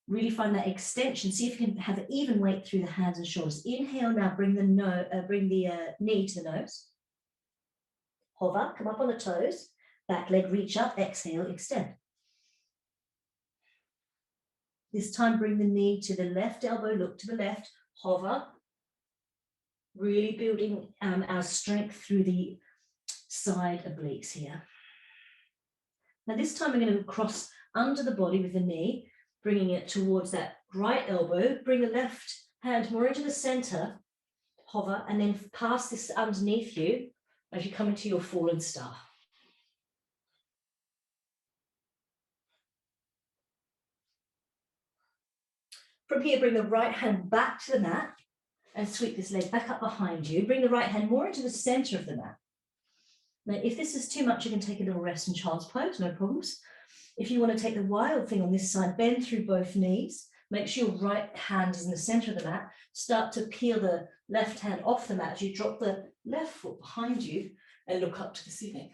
Really find that extension. See if you can have an even weight through the hands and shoulders. Inhale now, bring the knee to the nose. Hover, come up on the toes. Back leg, reach up, exhale, extend. This time, bring the knee to the left elbow, look to the left, hover. Really building our strength through the side obliques here. Now this time, we're going to cross under the body with the knee, bringing it towards that right elbow. Bring the left hand more into the center, hover, and then pass this underneath you as you come into your fallen star. From here, bring the right hand back to the mat and sweep this leg back up behind you. Bring the right hand more into the center of the mat. Now, if this is too much, you can take a little rest in child's pose, no problems. If you want to take the wild thing on this side, bend through both knees. Make sure your right hand is in the center of the mat. Start to peel the left hand off the mat as you drop the left foot behind you and look up to the ceiling.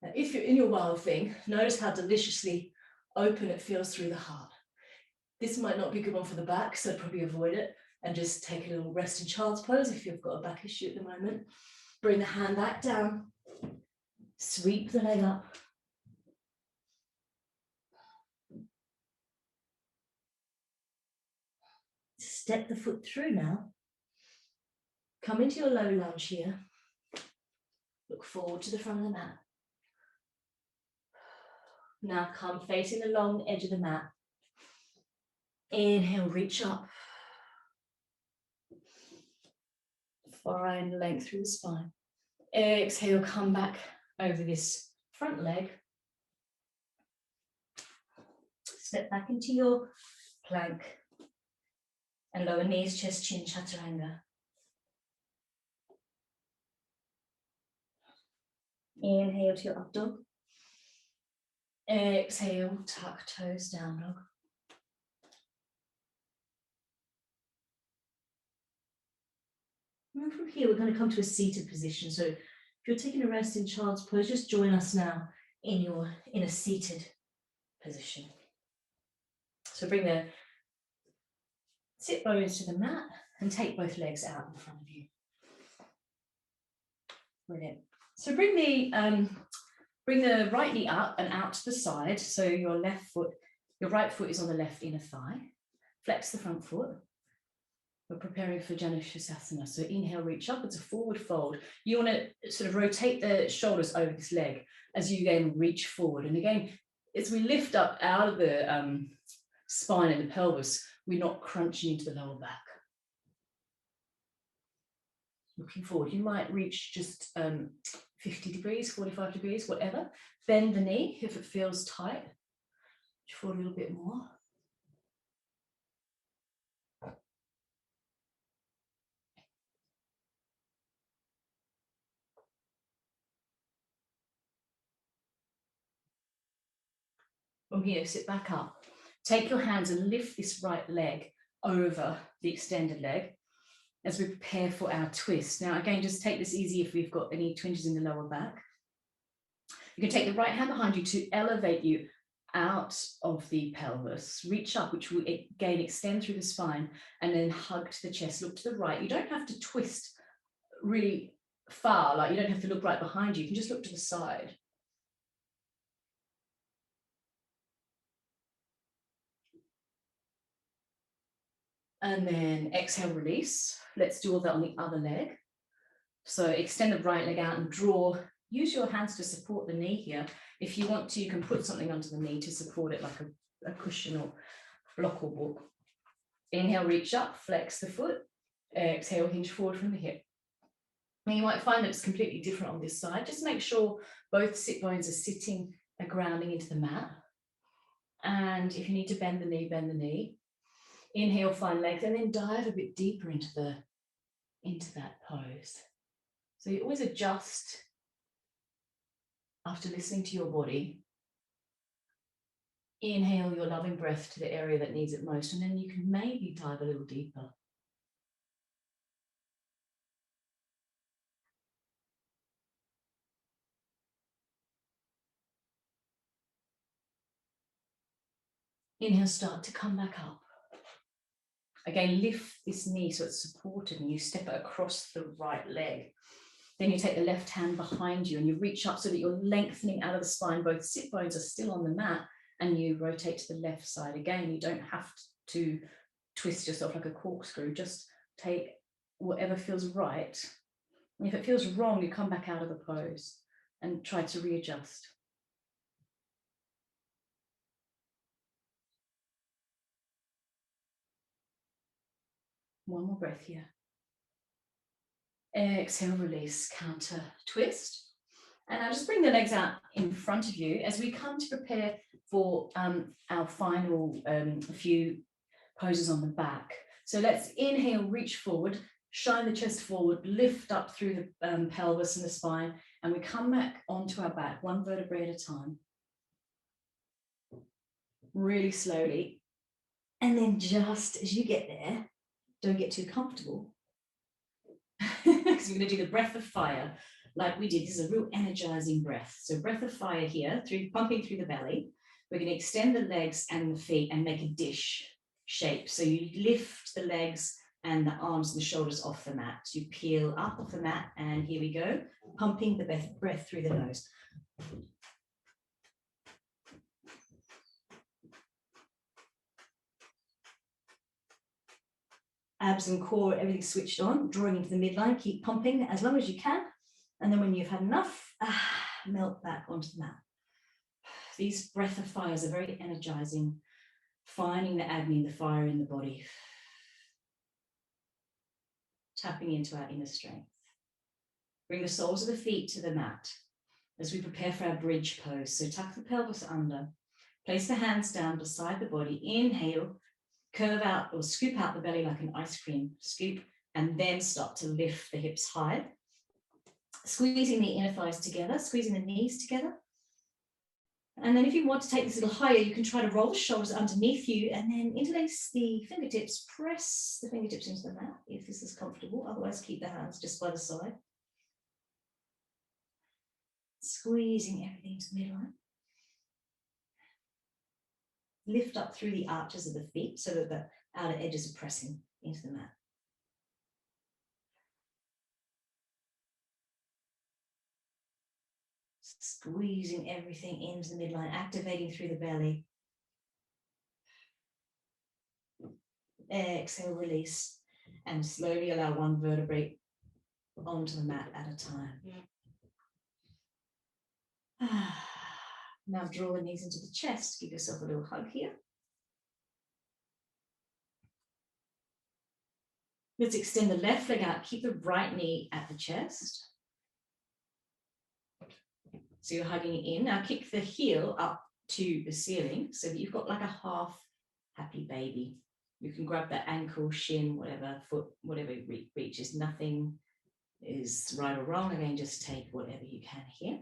Now, if you're in your wild thing, notice how deliciously open it feels through the heart. This might not be a good one for the back, so probably avoid it and just take a little rest in child's pose if you've got a back issue at the moment. Bring the hand back down, sweep the leg up. Step the foot through now. Come into your low lunge here. Look forward to the front of the mat. Now come facing the long edge of the mat. Inhale, reach up. Find length through the spine. Exhale, come back over this front leg. Step back into your plank. And lower knees, chest, chin, chaturanga. Inhale to your up dog. Exhale, tuck toes, down dog. And from here, we're going to come to a seated position. So If you're taking a rest in child's pose, just join us now in a seated position. So bring the sit bones to the mat and take both legs out in front of you. Brilliant. So bring the right knee up and out to the side. So your right foot is on the left inner thigh. Flex the front foot. We're preparing for Janusasana. So inhale, reach up. It's a forward fold. You want to sort of rotate the shoulders over this leg as you again reach forward. And again, as we lift up out of the spine and the pelvis, we're not crunching into the lower back. Looking forward, you might reach just 50 degrees, 45 degrees, whatever. Bend the knee if it feels tight. Reach forward a little bit more. From here, sit back up. Take your hands and lift this right leg over the extended leg as we prepare for our twist. Now, again, just take this easy if we've got any twinges in the lower back. You can take the right hand behind you to elevate you out of the pelvis. Reach up, which will again extend through the spine, and then hug to the chest. Look to the right. You don't have to twist really far, like you don't have to look right behind you. You can just look to the side. And then exhale, release. Let's do all that on the other leg. So extend the right leg out and draw. Use your hands to support the knee here. If you want to, you can put something under the knee to support it, like a cushion or block or book. Inhale, reach up, flex the foot. Exhale, hinge forward from the hip. Now you might find that it's completely different on this side. Just make sure both sit bones are sitting and grounding into the mat. And if you need to bend the knee, bend the knee. Inhale, find length, and then dive a bit deeper into that pose. So you always adjust after listening to your body. Inhale your loving breath to the area that needs it most, and then you can maybe dive a little deeper. Inhale, start to come back up. Again, lift this knee so it's supported and you step it across the right leg. Then you take the left hand behind you and you reach up so that you're lengthening out of the spine. Both sit bones are still on the mat, and you rotate to the left side. Again, you don't have to twist yourself like a corkscrew. Just take whatever feels right. And if it feels wrong, you come back out of the pose and try to readjust. One more breath here. Exhale, release, counter twist. And I'll just bring the legs out in front of you as we come to prepare for our final few poses on the back. So let's inhale, reach forward, shine the chest forward, lift up through the pelvis and the spine, and we come back onto our back, one vertebrae at a time. Really slowly. And then just as you get there, don't get too comfortable. Because we're going to do the breath of fire like we did. This is a real energizing breath. So breath of fire here, pumping through the belly. We're going to extend the legs and the feet and make a dish shape. So you lift the legs and the arms and the shoulders off the mat. You peel up off the mat, and here we go, pumping the breath through the nose. Abs and core, everything switched on, drawing into the midline. Keep pumping as long as you can. And then when you've had enough, melt back onto the mat. These breath of fires are very energizing, finding the Agni, the fire in the body. Tapping into our inner strength. Bring the soles of the feet to the mat as we prepare for our bridge pose. So tuck the pelvis under. Place the hands down beside the body. Inhale. Curve out or scoop out the belly like an ice cream scoop, and then start to lift the hips high. Squeezing the inner thighs together, squeezing the knees together. And then if you want to take this a little higher, you can try to roll the shoulders underneath you and then interlace the fingertips, press the fingertips into the mat if this is comfortable. Otherwise, keep the hands just by the side. squeezing everything to the midline. Lift up through the arches of the feet so that the outer edges are pressing into the mat. Squeezing everything into the midline, activating through the belly. Exhale, release, and slowly allow one vertebrae onto the mat at a time. Now draw the knees into the chest. Give yourself a little hug here. Let's extend the left leg out. Keep the right knee at the chest. So you're hugging it in. Now kick the heel up to the ceiling so that you've got like a half happy baby. You can grab that ankle, shin, whatever, foot, whatever reaches. Nothing is right or wrong. Again, just take whatever you can here.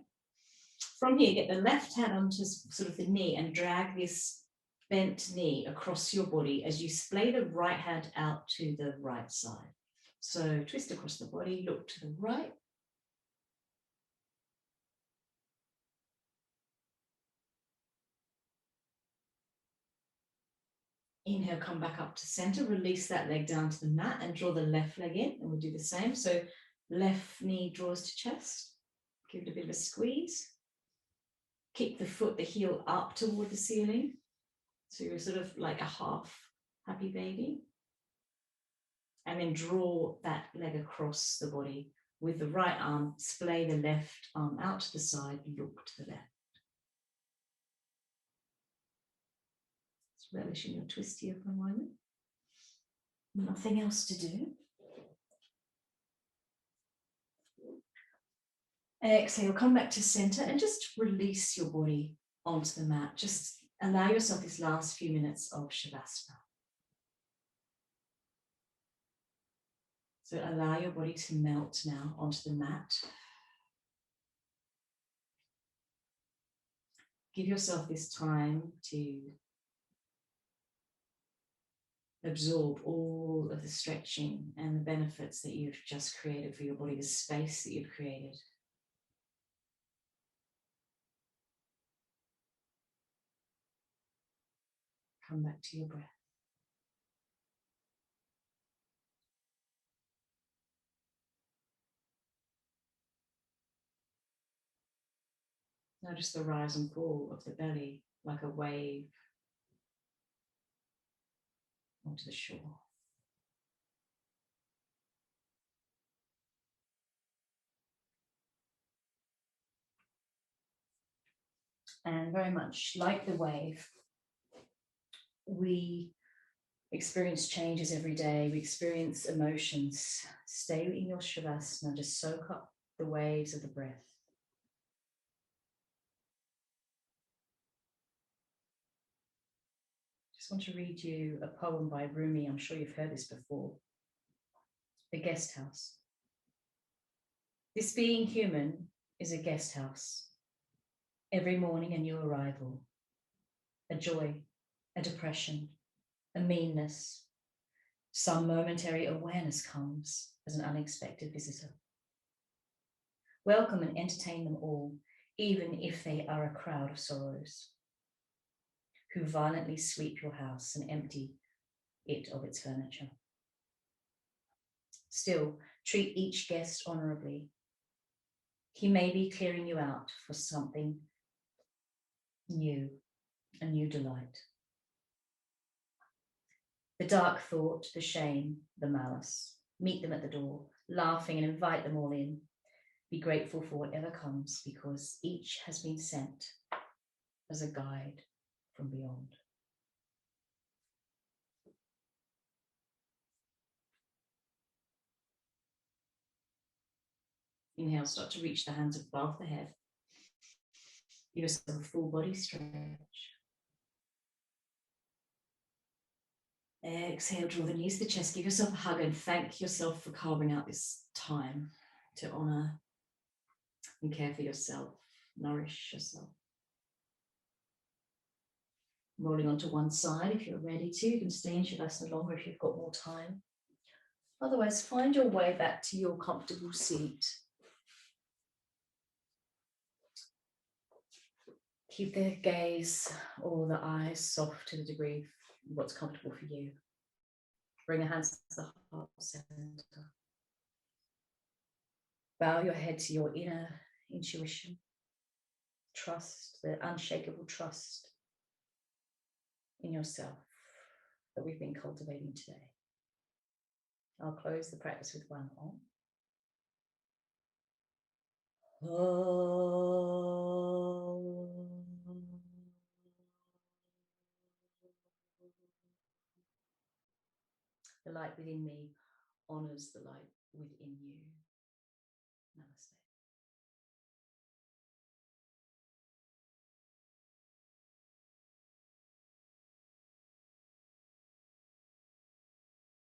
From here, get the left hand onto sort of the knee and drag this bent knee across your body as you splay the right hand out to the right side. So twist across the body, look to the right. Inhale, come back up to center, release that leg down to the mat and draw the left leg in, and we'll do the same. So left knee draws to chest, give it a bit of a squeeze. Kick the foot, the heel up toward the ceiling. So you're sort of like a half happy baby. And then draw that leg across the body with the right arm, splay the left arm out to the side, look to the left. Let's relish in your twist here for a moment. Nothing else to do. Exhale, come back to center and just release your body onto the mat. Just allow yourself this last few minutes of Shavasana. So allow your body to melt now onto the mat. Give yourself this time to absorb all of the stretching and the benefits that you've just created for your body, the space that you've created. Come back to your breath. Notice the rise and fall of the belly like a wave onto the shore. And very much like the wave, we experience changes every day. We experience emotions. Stay in your Shavasana, just soak up the waves of the breath. Just want to read you a poem by Rumi. I'm sure you've heard this before. The Guest House. This being human is a guest house. Every morning a new arrival, a joy, a depression, a meanness. Some momentary awareness comes as an unexpected visitor. Welcome and entertain them all, even if they are a crowd of sorrows, who violently sweep your house and empty it of its furniture. Still, treat each guest honorably. He may be clearing you out for something new, a new delight. The dark thought, the shame, the malice. Meet them at the door, laughing, and invite them all in. Be grateful for whatever comes, because each has been sent as a guide from beyond. Inhale, start to reach the hands above the head. Give yourself a full body stretch. Exhale, draw the knees to the chest. Give yourself a hug and thank yourself for carving out this time to honor and care for yourself, nourish yourself. Rolling onto one side if you're ready to. You can stay in Shavasana longer if you've got more time. Otherwise, find your way back to your comfortable seat. Keep the gaze or the eyes soft to the degree of what's comfortable for you. Bring your hands to the heart center. Bow your head to your inner intuition. Trust, the unshakable trust in yourself that we've been cultivating today. I'll close the practice with one Om. The light within me honors the light within you. Namaste.